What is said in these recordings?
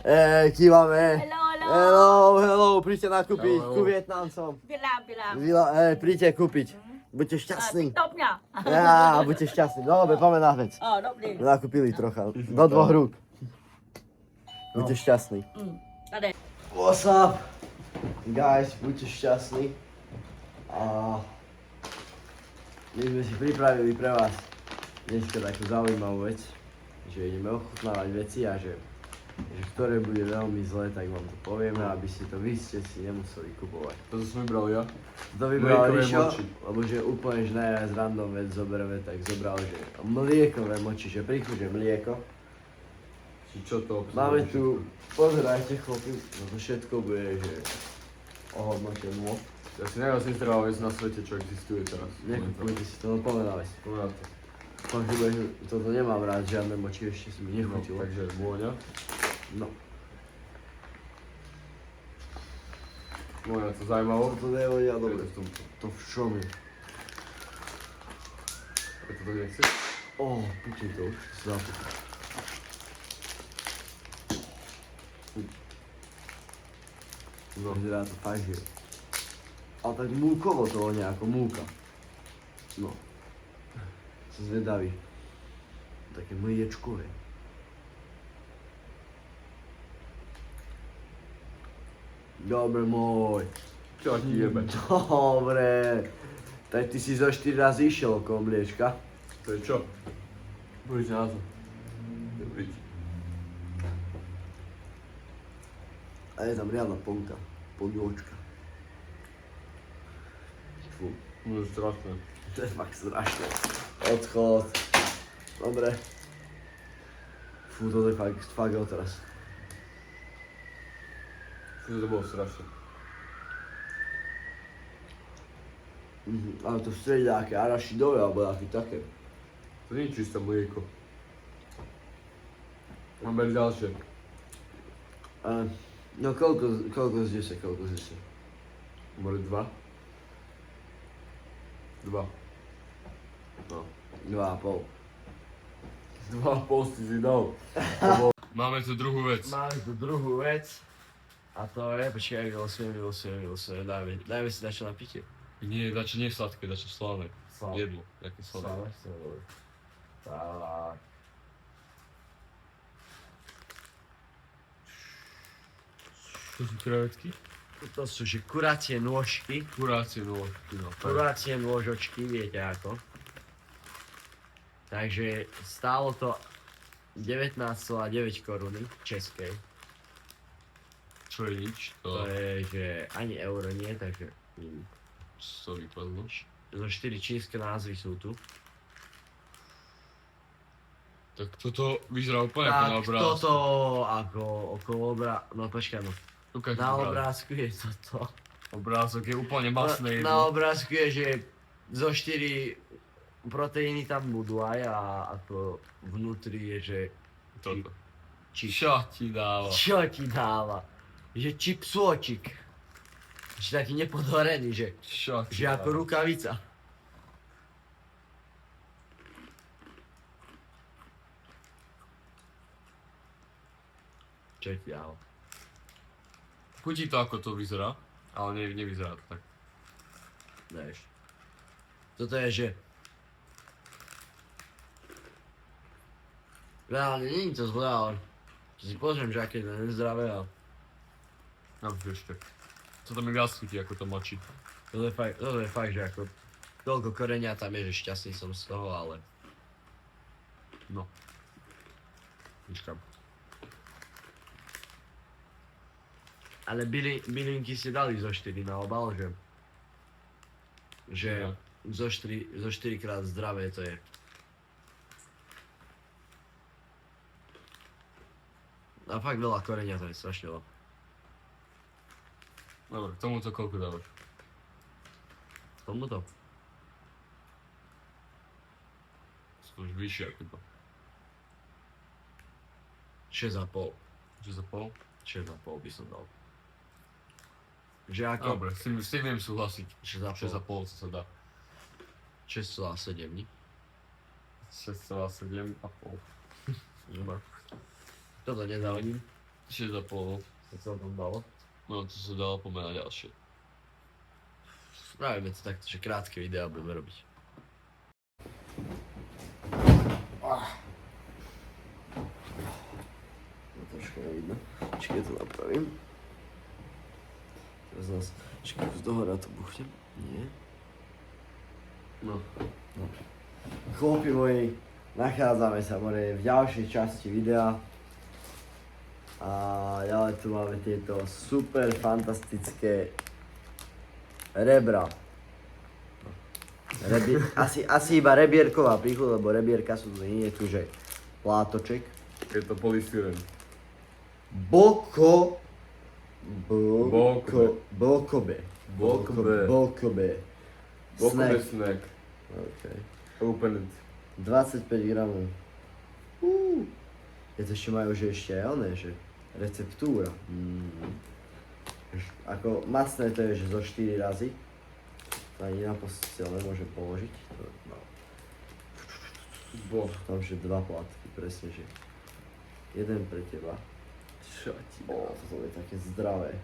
Kývame. Hello. Príďte nakúpiť ku Vietnamcom. Bielám. Príďte kúpiť. Buďte šťastní. Topňa. Buďte šťastní. Dobre, poďme na vec. Dobrý. Nakúpili trocha. Do 2 rúk. Buďte šťastní. Tady. What's up? Guys, buďte šťastní. A my sme si pripravili pre vás dneska takú zaujímavú vec, že ideme ochutnávať veci a že ktoré bude veľmi zlé, tak vám to povieme, aby si to vy ste si nemuseli kupovať. To som vybral ja. To vybral Mliekové Rišo, moči. lebo že úplne že najviac random vec zobereme, tak zobral, že mliekové moči, že príchuže mlieko. Či čo to obsahuje? Máme tu, pozerajte chlapi, no to všetko bude, že ohodnotené. Ja si najviac nezdravá vec na svete, čo existuje teraz. Nekupujte si to, no povedali si. Povedal to. Fakt, že toto nemám rád, žiadne moči, ešte si mi No, nechutilo. takže vôňa. No. Vôňa to zaujímavo. Toto nevonia dobre. Preto v tomto. To v čom je? Preto to nechceš? Putin to už, to sa zapúka. No, vyzerá to fakt, že... Ale tak múkovo to vonia, ako múka. No. Som zvedavý. Také mliečkové. Dobre môj. Čo ti jebe? Dobre. Tak ty si zo 4 razy išiel okolo mliečka. To je čo? Budeš na to. Dobrý. A je tam riadna polka. Polňočka. Fú, No strašné. to je fakt strašné. Odchod. Dobre. Fú, toto je fakt otras. To bolo strašné. Ale to v strede nejaké arašidové alebo nejaké také. To nie je čisté mlieko. Máme ďalšie. No koľko z 10, koľko z 10? Máme 2. 2. No. 2,5. 2,5 si dal. Máme tu druhú vec. Máme tu druhú vec. A to je, počkaj, vylosujem, dajme si dačo na pitie. Nie, dačo nie sladké, dačo slané. Slané. Jedlo, také slané. Tak. To sú krevetky? To sú že kuracie nôžky. Kurácie nôžky, no. Kurácie nôžočky, viete ako. Takže stálo to 19,9 koruny českej. Čo je nič? To je, že ani euro nie, takže Co vypadlo? zo 4 čínske názvy sú tu. Tak toto vyzerá úplne ako na Tak obrázku. toto ako okolo no počkaj no. Ukáž Na obrázok. obrázku je toto. Obrázok je úplne masné Na jedlo. obrázku je, že zo 4 proteíny tam budú aj a ako vnútri je, že Toto. či, Čo ti dáva? čo ti dáva? Že čipsôčik. Že taký nepodhorený, že ako rukavica. Čo ti dáva? Chutí to ako to vyzerá, ale nevyzerá to tak. Vieš. Toto je, že... Reálne, nie je to zlé, ale... Si pozriem, že aké je to nezdravé, ale... Nám ešte. Toto mi viac chutí ako to moči. Toto je fakt, že ako... Toľko korenia tam je, že šťastný som z toho, ale... No. Vyčkám. Ale bylinky si dali zo 4 na obal, že... Že zo 4 krát zdravé to je. A fakt veľa korenia, to je strašne veľa. Dobre, k tomuto koľko dávaš? Tomuto? Sú už vyššie ako to. 6,5. 6,5? 6,5 by som dal. Že ako? Dobre, s tým viem súhlasiť. 6,5. 6,5 sa dá. 6,7 dní. 6,7,5. Dobre. Toto nezávodím. 6,5. To celkom dalo. No to sa dalo pomerať ďalšie. Spravíme to takto, že krátke videá budeme robiť. No troška nevidno. Čakaj, to napravím. Teraz nás, čakaj, z dohora to buchnem. Nie. No. Dobre. Chlapi moji, nachádzame sa more v ďalšej časti videa. A ďalej tu máme tieto super fantastické rebra. Asi iba rebierková príchuť, lebo rebierka sú tu, nie je tu, že plátoček. Je to polystyren. Bokobe. Bokobe. Bokobe. Bokobe snack. Okay. Open it. 25 gramov. Je to ešte majú, že ešte aj oné, že receptúra. Ako masné to je, že zo 4 razy. To ani na postel nemôžem položiť. No. Tam, že 2 plátky, presne, že jeden pre teba. Čo ti Toto je také zdravé.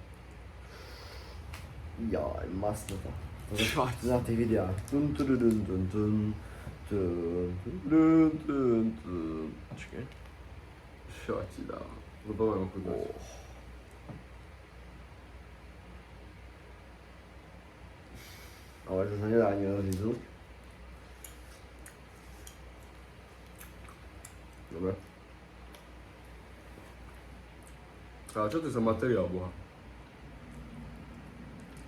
Jaj, masné to. Čo ti? Na tých videách. Tun, tun, tun, tun, tun. Tun, tun, tun, tun. Počkej. Čo ti dá? Lebo mám ochutnať. Ale to sa nedá ani rozísť. Dobre. Ale čo to je za materiál, boha?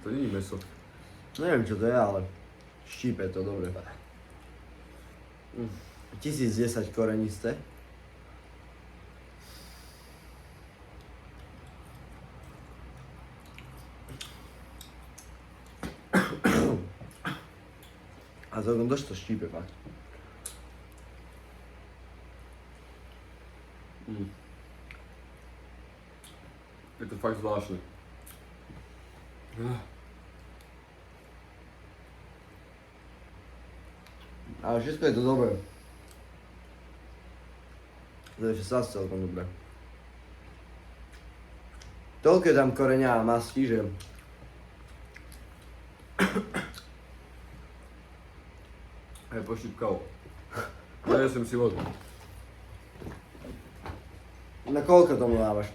To nie je meso. Neviem čo to je, ale štípe to dobre. 1010 korenisté. A celkom dosť to štípe fakt. Je to fakt zvláštne. Ale všetko je to dobré. To je sa celkom dobré. Toľko je tam koreňa a masti, že... Hej, poštípkal. Najesem si vodu. Na koľko tomu dávaš?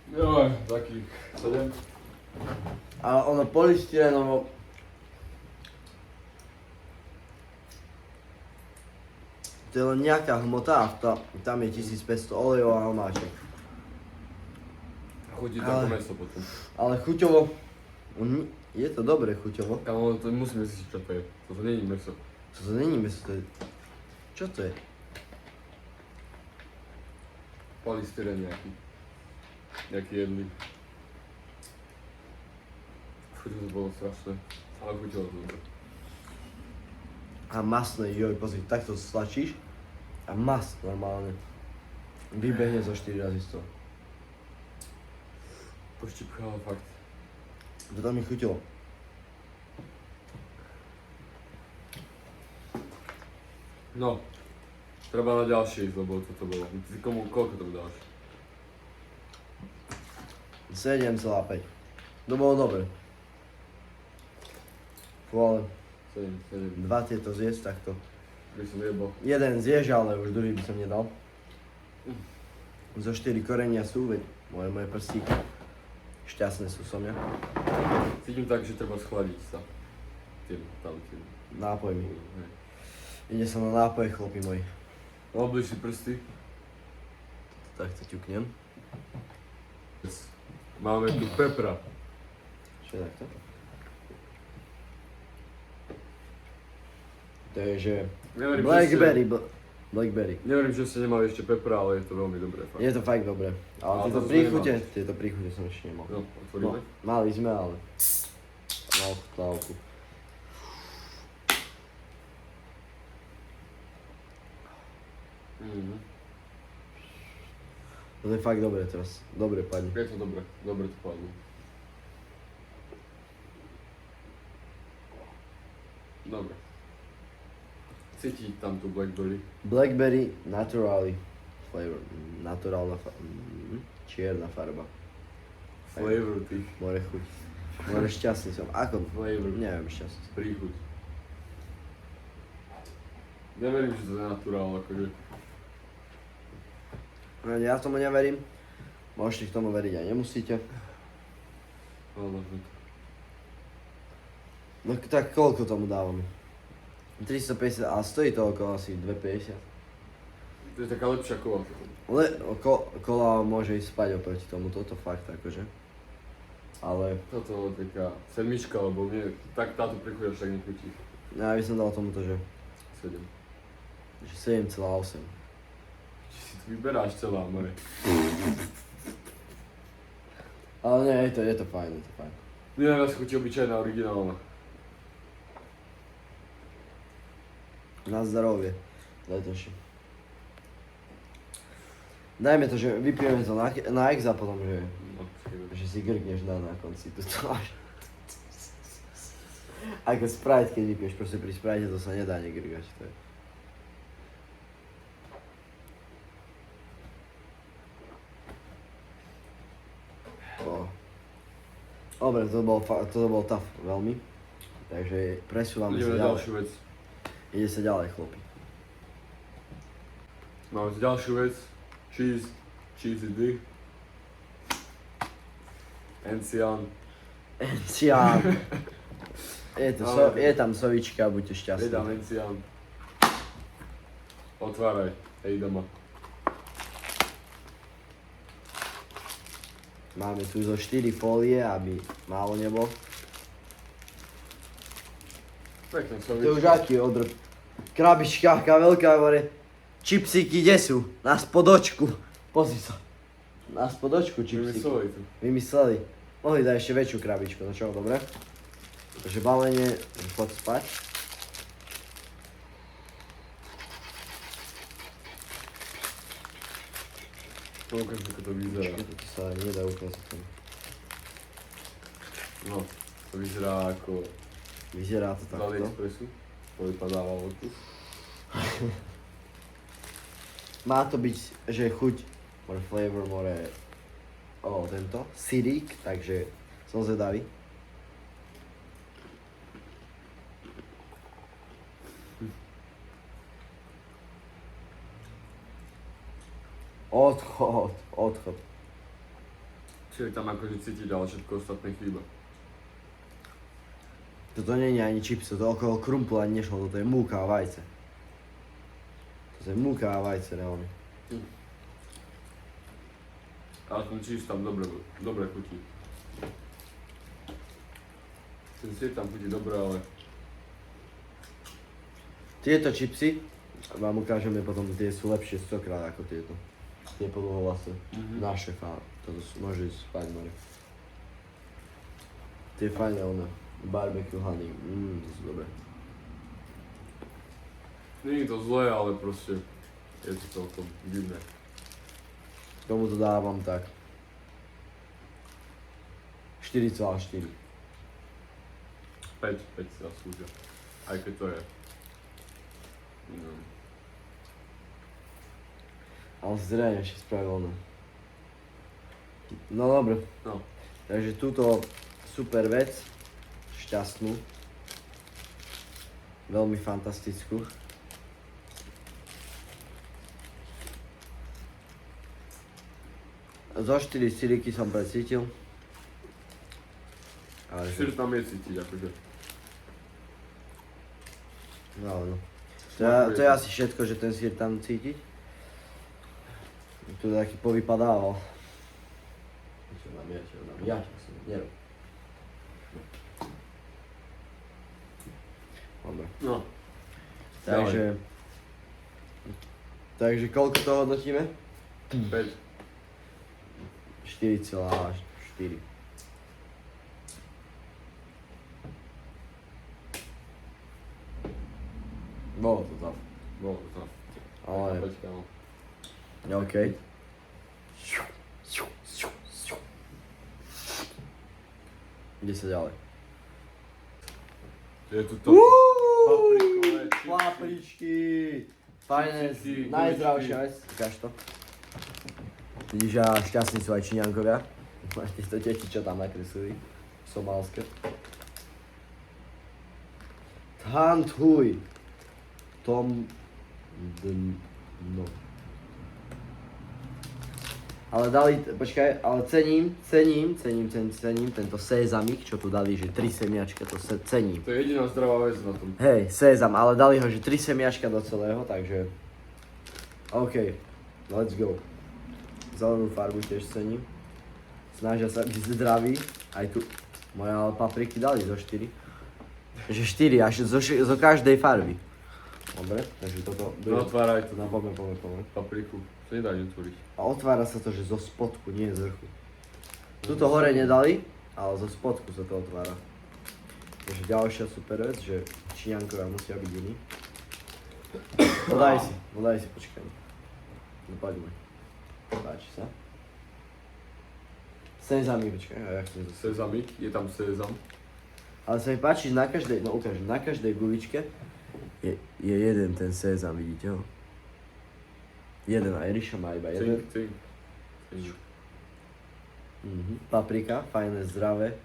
Joj, takých 7. A ono polystyrenovo... To je len nejaká hmota, tam je 1500 olejov a omáček. Chutí to ako meso potom. Ale chuťovo... Je to dobre chuťovo. Kámo, to musíme zistiť, čo to je. Toto nie je meso. To není meso, to je... Čo to je? Polystyren nejaký. Nejaký jedlý. Chutilo to bolo strašné. Ale chutilo to dobre. A masné, joj, pozri, takto stlačíš a mast normálne vybehne zo 4 razy z toho. Poštípkal fakt. To mi chutilo. No. Treba na ďalšie ísť, lebo toto bolo. Ty koľko tomu dáš? 7,5. To bolo dobre. Ale 7. 2 tieto zjesť takto. By som jebol. Jeden zješ, ale už druhý by som nedal. Zo 4 korenia sú, veď moje prstíky. Šťastné sú so mňa. Cítim tak, že treba schladiť sa. Tým. Nápojmi. Hej. Ide sa na nápoje, chlapi moji. Obliž si prsty. Takto ťuknem. Máme tu pepra. Čo je takto? To je, že... Neverím, Blackberry, Blackberry. Neverím, že ste nemali ešte pepra, ale je to veľmi dobré. Fakt. Je to fakt dobré. Ale Ale tieto to sme príchute som ešte nemal. No, otvoríme. Mali sme, ale... Na ochutnávku. To je fakt dobré teraz. Dobre padne. Je to dobré. Dobre to padne. Dobre. Cítiť tam tú blackberry. Blackberry naturally flavor. Naturálna Čierna farba. Flavor tých. More chuť. More šťastný som. Ako? Flavor. Neviem, šťastný. Príchuť. Neverím, že to je naturál, akože. Ja tomu neverím. Môžete k tomu veriť aj nemusíte. Ale No tak koľko tomu dávame? 350, ale stojí to okolo asi 2,50. to je taká lepšia kola. Kola môže ísť spať oproti tomu, toto fakt akože. Ale Toto je taká sedmička, lebo mne tak táto príchuť až tak nechutí. ja by som dal tomuto, že 7. 7,8. Či si tu vyberáš celá, more. Ale nie, je to fajn, je to fajn. Mne najviac chutí obyčajná originálna. Na zdravie. Daj to ešte. Dajme to, že vypijeme to na ex a potom, No, počkej, že si grkneš na konci. To máš. Ako Sprite, keď vypiješ, proste pri Sprite to sa nedá negrkať. To je. Dobre, toto bol tough veľmi. Takže presúvame sa ideme na ďalej. ďalšiu vec. Ide sa ďalej, chlapi. Máme tu ďalšiu vec. Cheesy D. Encian. Encián. Je tam sovička, buďte šťastní. Vydám Encian. Otváraj, hej doma. Máme tu zo 4 fólie, aby málo nebolo. Pekne To je sovička. už aký odrb. Krabička, aká veľká, more. Čipsíky, kde sú? Na spodočku. Pozri sa. Na spodočku čipsíky. Vymysleli tu. Vymysleli. Mohli dať ešte väčšiu krabičku, no čo, dobre? Takže balenie, poď spať. Ukáž, ako to vyzerá. To ti sa nedá ukázať. No, to vyzerá ako Vyzerá to z takto. AliExpressu. To vypadáva odtus. Má to byť, že chuť, more flavor, more tento, syrík, takže som zvedavý. Odchod. Čiže tam akože cítiť, ale všetko ostatné chýba. Toto nie je ani chips, to okolo krumplu ani nešlo, toto je múka a vajce. Toto je múka a vajce, reálne. Ale ten cheese tam dobre chutí. Ten syr tam chutí dobre, ale Tieto chipsy, vám ukážeme potom, tie sú lepšie 100-krát ako tieto. Tie podlhovlasé. Naše toto sú, môže ísť spať, more. Tie fajné one, barbecue honey, to sú dobré. nie je to zlé, ale proste je to celkom divné. Tomu to dávam tak 4,4. 5 si zaslúžia. Aj keď to je. No. Ale zrejme ešte spravil ono. No dobre. No. Takže túto super vec, šťastnú, veľmi fantastickú. Zo 4 syriky som precítil. Ale Syr tam je cítiť, akože. no, no. To je asi všetko, že ten syr tam cítiť. Tu taký povypadával. Čo mám ja som nerob. Dobre. No. Takže koľko to hodnotíme? 5. 4,4. Bolo to tam. Bolo to tam. Ale, Počkaj, no. okej. Ide sa ďalej. Je tu to. Paprikové čipsy. Papričky! Fajné, Čipsy, najzdravšia guličky. vec. Ukáž to. Vidíš, že šťastní sú aj Číňankovia. Tieto deti, čo tam nakreslili. Somálske. Tan Thuy. Tom... No. Ale dali, počkaj, ale cením tento sezamik, čo tu dali, že 3 semiačka, to cením. To je jediná zdravá vec na tom. Hej, sezam, ale dali ho, že 3 semiačka do celého, takže... OK, let's go. Zelenú farbu tiež cením. Snažia sa byť zdraví, aj tu. Moje ale papriky dali zo 4. Že 4, až zo každej farby. Dobre, takže toto... No otváraj to. No, poďme. Papriku. To nedá otvoriť. A otvára sa to, že zo spodku, nie z vrchu. Tuto hore nedali, ale zo spodku sa to otvára. Takže ďalšia super vec, že Číňankovia musia byť iní. Podaj si, počkaj. No poďme. Páči sa. Sezamy, počkaj, a jak to je zase? Sezamik, je tam sezam. Ale sa mi páči, že na každej, no ukážem, na každej guličke je jeden ten sezam, vidíte ho? Jeden, aj Ríša má iba jeden. Cink. Paprika, fajné, zdravé.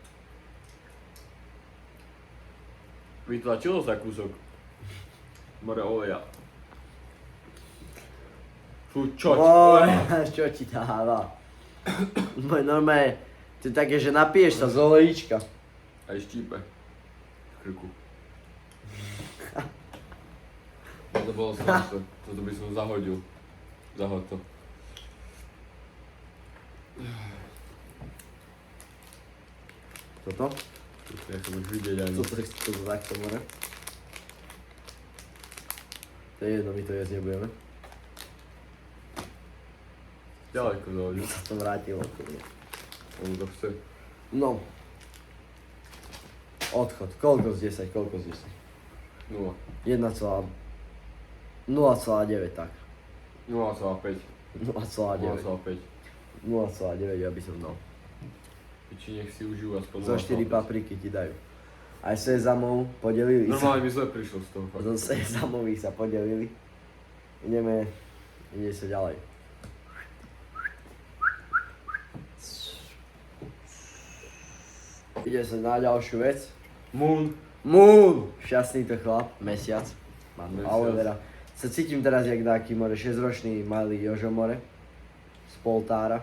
Vytlačilo sa kúsok. More oleja. Fú, čoť. Čo ti dáva? Normálne, to je také, že napiješ sa z olejíčka. Aj štípe. V krku. To bolo strašné. Toto by som zahodil. Zahod to. Toto? Ja som už vidieť ani. Toto takto more. To je jedno, my to jesť nebudeme. Ďaleko zahodil. Sa to vrátilo. On to chce. No. Odchod. Koľko z 10? 0. 0,9 tak. 0,5. 0,9 ja by som dal. Či nech si užijú aspoň Zo 4 papriky ti dajú. Aj sezamov podelili sa. Normálne mi zle prišlo z toho fakt. Zo sezamových sa podelili. Ide sa ďalej. Ide sa na ďalšiu vec. Moon. Šťastný to chlap, mesiac. Mám Mesiac. aloe vera. Sa cítim teraz jak dáky more, 6-ročný malý Jožo More z Poltára,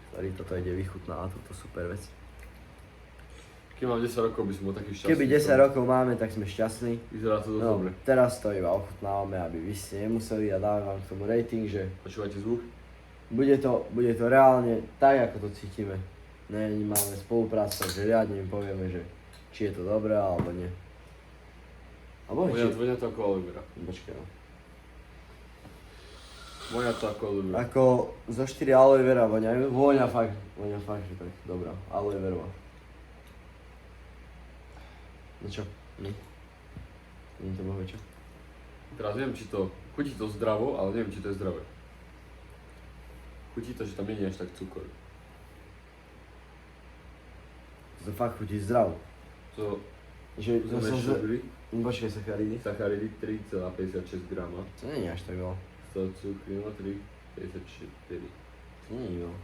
ktorý toto ide vychutná, túto super vec. Keď mám 10 rokov, by som bol taký šťastný. Keby 10 rokov máme, tak sme šťastní. Vyzerá to dosť No, dobre. teraz to iba ochutnávame, aby vy ste nemuseli a dávam vám k tomu rating, že Počúvajte zvuk? bude to reálne tak, ako to cítime. Máme spoluprácu, že riadne im povieme, že či je to dobré alebo nie. Alebo Vonia to ako aloe vera. Počkaj, no. Vonia to ako aloe vera. Ako zo 4 aloe vera voňajú, voňa fakt, že tak, dobrá, aloe vera. No čo? Nie to bohe čo? Teraz neviem, či to... Chutí to zdravo, ale neviem, či to je zdravé. Chutí to, že tam nie je až tak cukor. To fakt chutí zdravo. To Že sme som šubili. Počkaj, sacharidy. Sacharidy 3,56 grama. To nie je až tak veľa. 100 cukru, 3,54. To nie je veľa.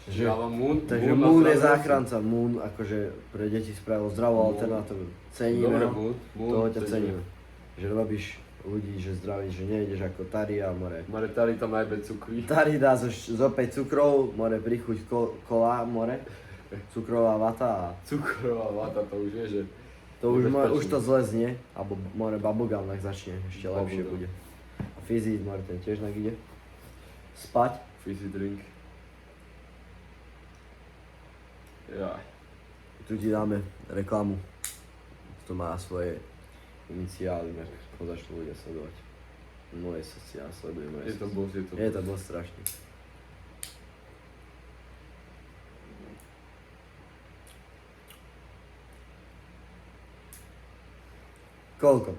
Čiže dávam Moon. Takže na Moon je zdravie. záchranca. Moon akože pre deti spravil zdravú Moon. alternatívu. Ceníme Dobre, ho, Moon. toho ťa ceníme. Že robíš ľudí, že zdraví, že nejdeš ako Tari a more. More Tari tam najbe cukry. Tari dá zo 5 cukrov, more prichuť kola, more. Cukrová vata a Cukrová vata, to už je, že... to už, nebezpečné. už to zle znie. Alebo more bubblegum tak začne, ešte lepšie Bubblegum. bude. A fizzy, more ten tiež tak ide. Spať. Fizzy drink. Jaj. Tu ti dáme reklamu. To má svoje iniciály, to začnú ľudia sledovať. Moje sociál sleduje moje Je to boss, je to Je to boss strašný. Koľko?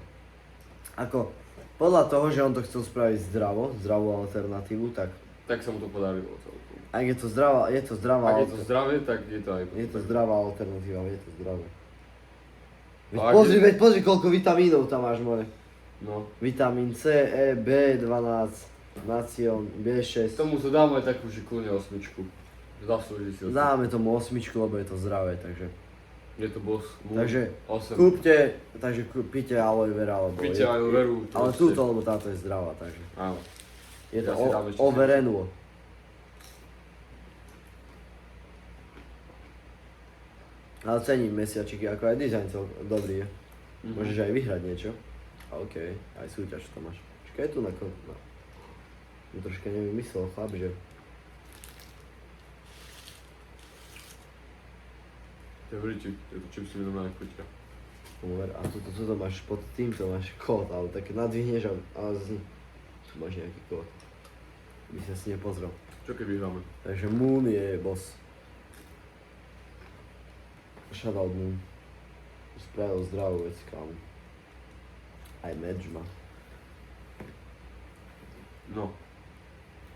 Ako, podľa toho, že on to chcel spraviť zdravú alternatívu, tak Tak sa mu to podarilo celkom. ak je to zdravá Ak je to zdravé, tak je to aj... je to zdravá alternatíva, je to zdravé. Veď A ak pozri, pozri, koľko vitamínov tam máš, more. No. Vitamín C, E, B12, Nacion, B6. Tomu to dáme takú, že kľudne 8. Zaslúži si 8. Dáme tomu 8, lebo je to zdravé, takže. Je to boss. Takže 8. píte aloe vera, lebo Píte aloe veru. ale túto, lebo táto je zdravá, takže. Áno. Je to Ja si dám ešte overenuo. Ale cením mesiačiky, ako aj dizajn dobrý je. Môžeš aj vyhrať niečo. OK, aj súťaž to máš. Čakaj, tu na no. Troška nevymyslel chlap, že... Dobrý, tieto čipsy mi normálne chutia. Uver, a tuto máš pod týmto máš kód, ale také nadvihneš a tu máš nejaký kód. By sa si nepozrel. Čo keď vyhráme? Takže Moon je boss. Shadow Moon. Spravil zdravú vec, kámo. Aj Medž má. No.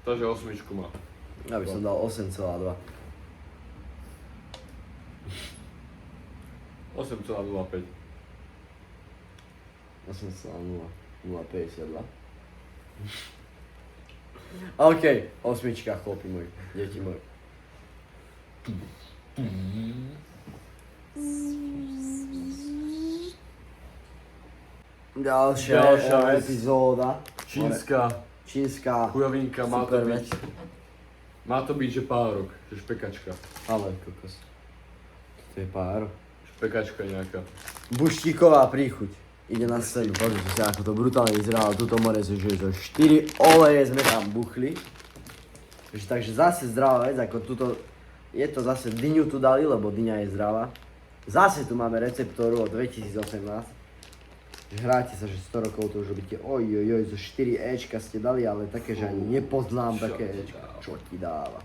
Takže 8 má. Ja by som dal 8,2. 8,05. 8,052. OK, osmička, chlapi moji, deti moji. Ďalšia epizóda. Čínska Chujovinka, má to super byť. vec. Má to byť, že párok, že špekačka. Ale kokos. To je pár. Špekačka nejaká. Buštíková príchuť. Ide na scénu, pozrite sa, ako to brutálne vyzerá, tuto more, že zo 4 oleje sme tam buchli. Takže zase zdravá vec, ako tuto, je to zase dyňu tu dali, lebo dyňa je zdravá. Zase tu máme receptoru od 2018. Hráte sa, že 100 rokov to už robíte, ojojoj, zo 4 Ečka ste dali, ale také, že ani nepoznám také Ečka. Čo ti dáva?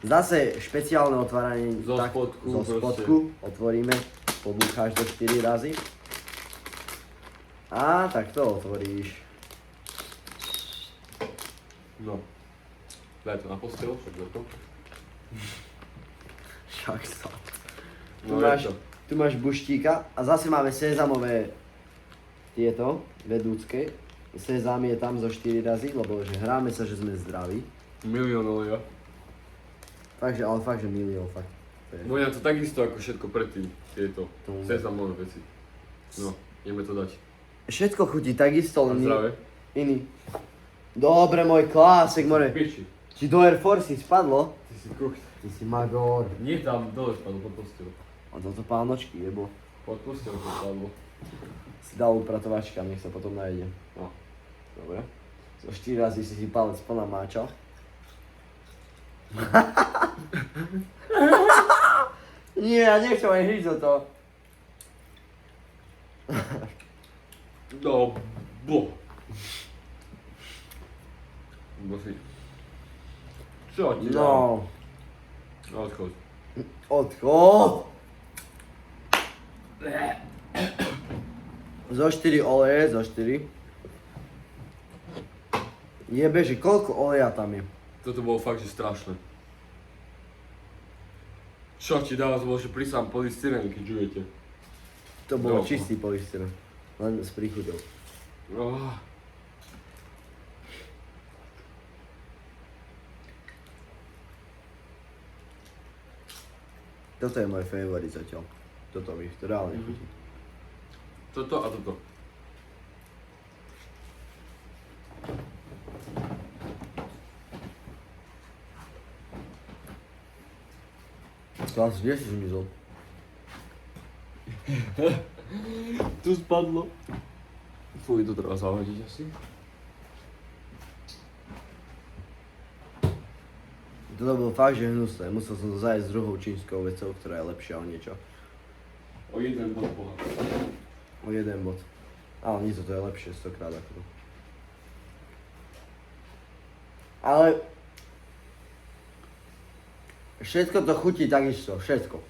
Zase špeciálne otváranie Zo spodku zo proste. spodku, otvoríme, pobúcháš do 4 razy. A tak to otvoríš. No. Daj to na postel, však za to. Však sa. No je to. Tu máš buštíka a zase máme sezamové tieto vedúcké. Sezam je tam zo 4 razy, lebo že hráme sa, že sme zdraví. Milión oleja. Ale fakt, že milión, fakt. To je. Vonia to takisto ako všetko predtým, tieto Tomu. sezamové veci. No, ideme to dať. Všetko chutí takisto, Na len zdravie. iný. Dobre, môj klásek, more. Piči. Ti do Air Force spadlo? Ty si kuch. Ty si magor. Nie tam dole spadlo, pod postel. A toto pánočky jebo. Pod postel to spadlo. Si dal upratovačka, nech sa potom najde. No. Dobre. Zo 4 razy si palec plná máčal. Nie, ja nechcem aj hriť do toho. No, bo. Bo si... Čo ti dám? No, Odchod. odchod. Zo 4 oleje, zo 4. Jebe, že koľko oleja tam je? Toto bolo fakt, že strašné. Čo ti dáva, to bolo, že prísam polystyren, keď žujete. To bolo No. čistý polystyren. Len s príchuťou. Oh. Toto je môj favorit zatiaľ. Toto mi to reálne chutí. Toto a toto. Klas, kde si zmizol? Tu spadlo. Fuj, to treba zahodiť asi. Toto bolo fakt, že hnusné. Musel som to zájsť s druhou čínskou vecou, ktorá je lepšia o niečo. O jeden bod boha. O jeden bod. Ale nie, toto je lepšie 100 krát ako to. Ale... Všetko to chutí takisto, všetko.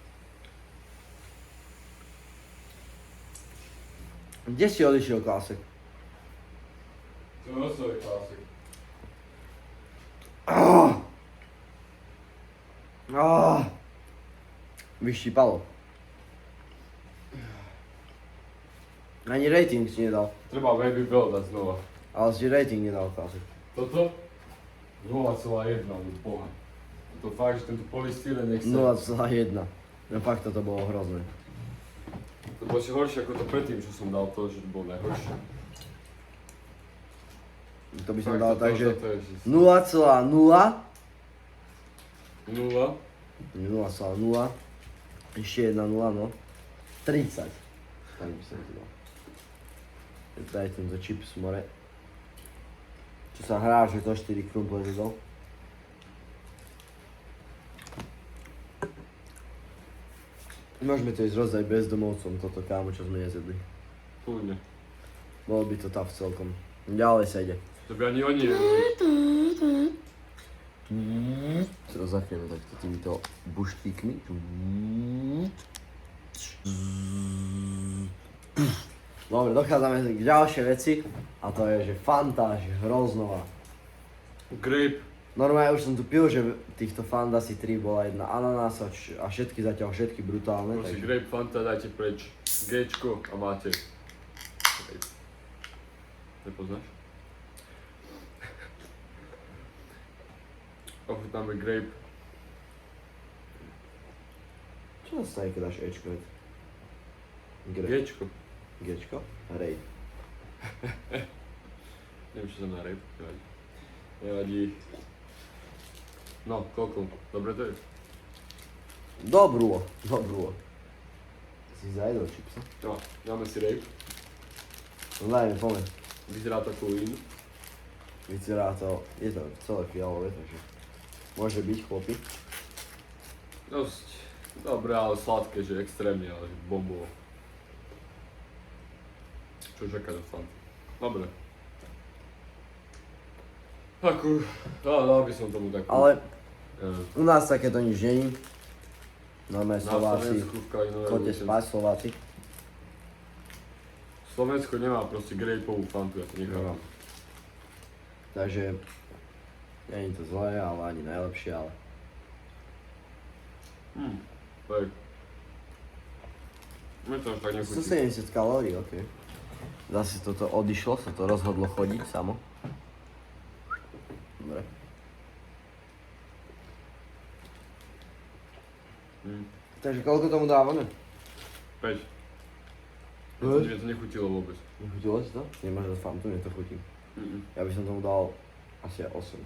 Kde si odišiel, Klásek? To je osový klasik. Vyštípalo. Ani rating si nedal. Treba baby bell dať znova. Ale si rating nedal, Klásek. Toto? 0,1, už boha. To fakt, že tento polystyren nech sa... 0,1. No fakt toto bolo hrozné. To bolo ešte horšie ako to predtým, čo som dal to, že bolo najhoršie. To by som Fakt, dal toto- tak, že toto je, že- 0,0 0. 0,0 ešte 1 0, no 30. Tak by som to dal. Je to aj tento chips more. Čo sa hrá, že to 4 krumple zjedol. Môžeme to ísť rozdať bezdomovcom, toto kámo, čo sme nezjedli. Kľudne. Bolo by to tough celkom. Ďalej sa ide. To by ani oni Si to zachneme takto týmito buštíkmi. Dobre, dochádzame k ďalšej veci a to je, že Fanta, že hroznová. Grape. Normálne už som tu pil, že týchto Fanta asi 3 bola jedna ananása a všetky zatiaľ všetky brutálne. Prosím, Takže grape Fanta dajte preč. Gčko a máte. Grape. Nepoznáš? Ochutnáme grape. čo sa stane, keď dáš Ečko? Gčko. Gčko? Raid. Neviem, čo som na rape. Nevadí. Nevadí. No, koľko? Dobre to je? Dobrú. Si zajedol čipsa? No, dáme si rape. No dajme, poďme. Vyzerá to ako vín. Vyzerá to, je to celé fialové, takže môže byť chlapi. Dosť dobré, ale sladké, že extrémne, ale že bombovo. Čo čaká do Fanty? Dobre. Takú, dal by som tomu takú. Ale u nás takéto nič není. Normálne na Slováci, Slovensku v Kalinove chodte Lučenci. spať Slováci. Slovensko nemá proste grapeovú Fantu, ja to nechápam. Takže, není to zlé, ale ani najlepšie, ale Tak. Mne to až tak nechutí. 170 kalórií, ok. Zase toto odišlo, sa to rozhodlo chodiť samo. Dobre. Takže koľko tomu dávame? 5. Mne to nechutilo vôbec. Nechutilo ti to? Nemáš dať Fantu, mne to chutí. Mm-mm. Ja by som tomu dal asi 8.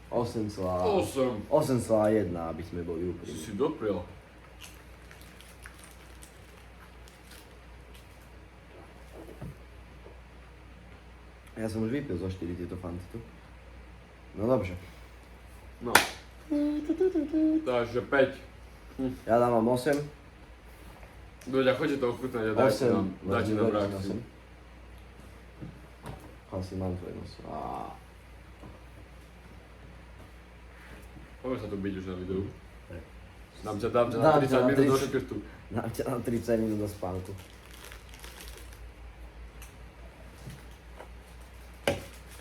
8,1, 8. aby sme boli Si úprimní. si dopriel. Ja som už vypil zo 4 tieto Fanty tu. No dobře. No. Takže 5. Ja dávam 8. Doďa, choďte to ochutnať a dajte 8. nám, dajte nám reakciu. Asi mám tvoj nos. Poďme sa tu byť už na videu. Tak. Dám ťa Dám na ťa 30 na minút do 30. škrtu. Dám ťa na 30 minút do spánku.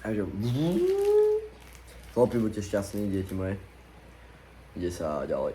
Takže... Chlapi, buďte šťastní, deti moje. Ide sa ďalej.